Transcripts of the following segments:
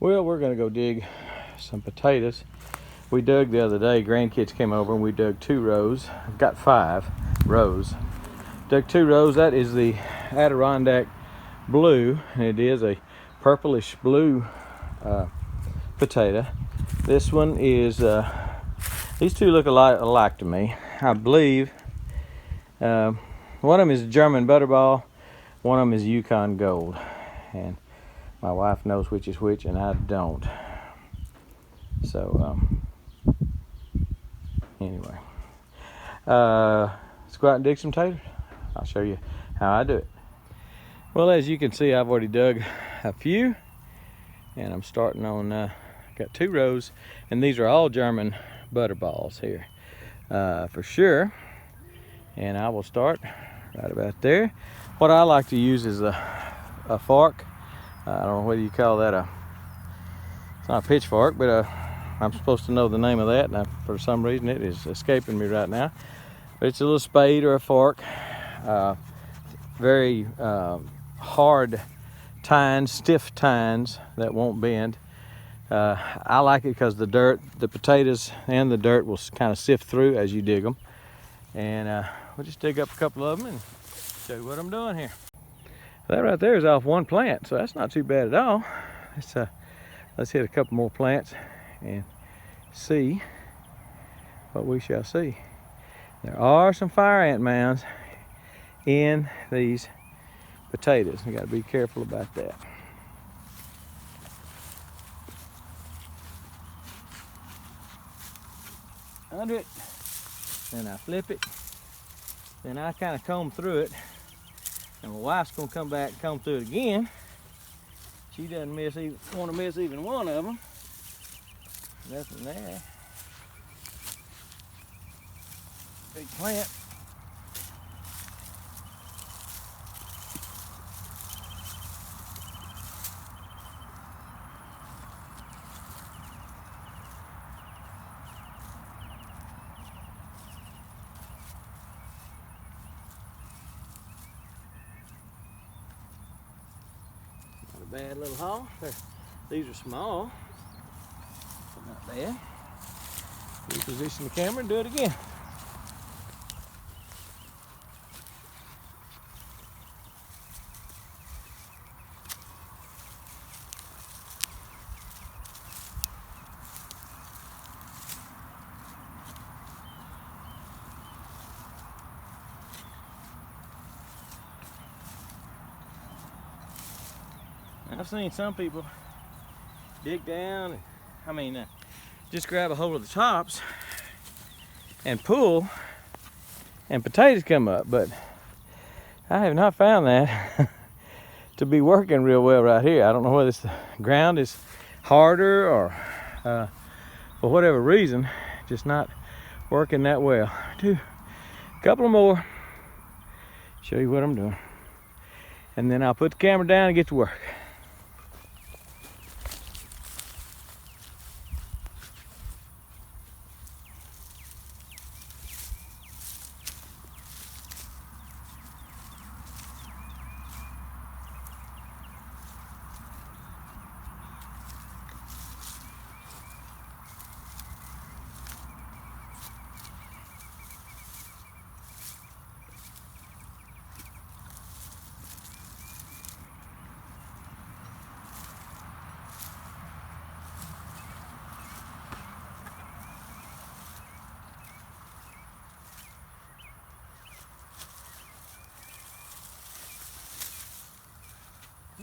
Well, we're gonna go dig some potatoes. We dug the other day. Grandkids came over and we dug 2 rows. I've got 5 rows. Dug 2 rows. That is the Adirondack blue, and it is a purplish blue potato. This one is, these two look alike to me. I believe one of them is German Butterball, one of them is Yukon Gold, and my wife knows which is which and I don't. So anyway, let's go out and dig some taters. I'll show you how I do it. Well, as you can see, I've already dug a few, and I'm starting on, got 2 rows, and these are all German Butterballs here for sure. And I will start right about there. What I like to use is a fork. I don't know whether you call that it's not a pitchfork, but I'm supposed to know the name of that, and for some reason it is escaping me right now. But it's a little spade or a fork. Very hard tines, stiff tines that won't bend. I like it because the potatoes and the dirt will kind of sift through as you dig them. And we'll just dig up a couple of them and show you what I'm doing here. That right there is off 1 plant, so that's not too bad at all. Let's hit a couple more plants and see what we shall see. There are some fire ant mounds in these potatoes. You got to be careful about that. Under it, then I flip it, then I kind of comb through it, and my wife's gonna come back and comb through it again. She doesn't want to miss even one of them. Nothing there. Big plant. Bad little haul. These are small, but not bad. Reposition the camera and do it again. I've seen some people dig down, just grab a hold of the tops and pull, and potatoes come up, but I have not found that to be working real well right here. I don't know whether the ground is harder or for whatever reason, just not working that well. Do a couple more, show you what I'm doing, and then I'll put the camera down and get to work.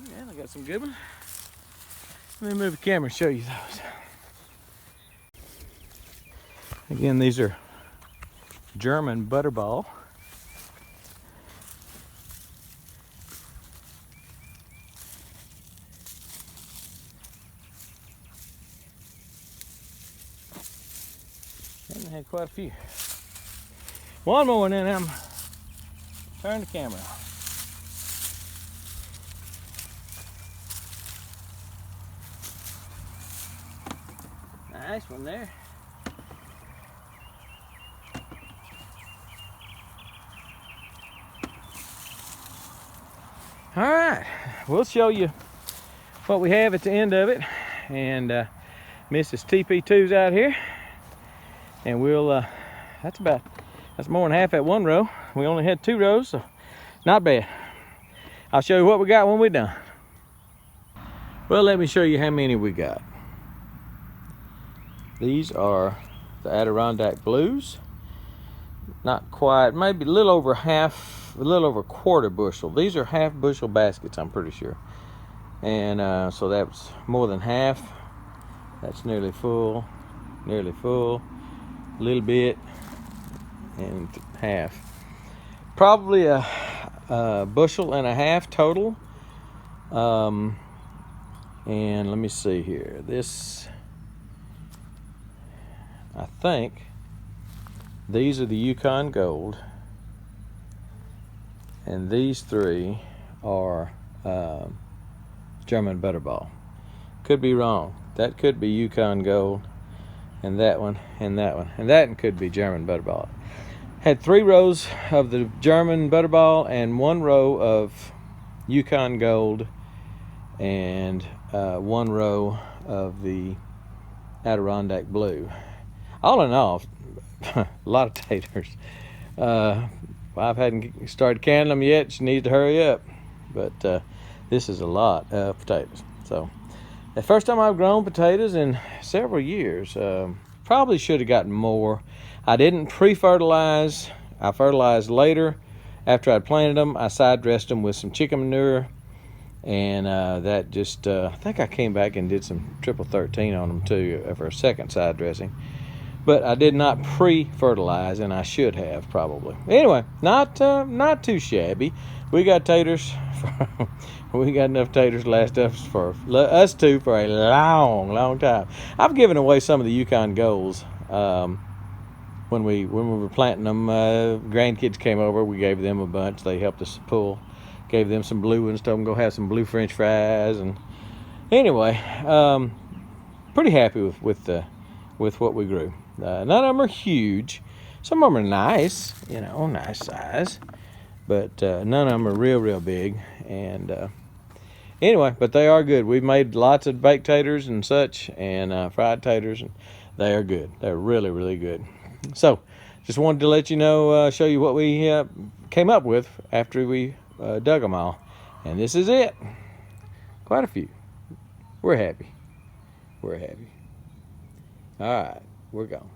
Yeah, I got some good ones. Let me move the camera and show you those. Again, these are German Butterball. And I had quite a few. One more and then I'm turn the camera off. Nice one there. All right, we'll show you what we have at the end of it, and Mrs. TP2's out here, and we'll that's more than half that one row. We only had 2 rows, so not bad. I'll show you what we got when we're done. Well, let me show you how many we got. These are the Adirondack Blues. Not quite, maybe a little over half, a little over 1/4 bushel. These are half bushel baskets, I'm pretty sure. And so that's more than half. That's nearly full, a little bit, and half. Probably a bushel and a half total. And let me see here. This, I think, these are the Yukon Gold, and these 3 are German Butterball. Could be wrong. That could be Yukon Gold, and that one, and that one, and that one could be German Butterball. Had 3 rows of the German Butterball and 1 row of Yukon Gold, and 1 row of the Adirondack Blue. All in all, a lot of taters. I hadn't started canning them yet. She needs to hurry up, but this is a lot of potatoes. So the first time I've grown potatoes in several years. Probably should have gotten more. I didn't pre-fertilize. I fertilized later after I'd planted them. I side dressed them with some chicken manure, and that just I think I came back and did some triple 13 on them too for a second side dressing. But I did not pre-fertilize, and I should have probably. Anyway, not too shabby. We got taters. We got enough taters to last us for us two for a long time. I've given away some of the Yukon Golds when we were planting them. Grandkids came over. We gave them a bunch. They helped us pull. Gave them some blue ones. Told them go have some blue French fries. And anyway, pretty happy with what we grew. None of them are huge. Some of them are nice, nice size, but none of them are real big. And anyway, but they are good. We've made lots of baked taters and such, and fried taters, and they are good. They're really good. So just wanted to let you know, show you what we came up with after we dug them all. And this is it. Quite a few. We're happy. All right, we're gone.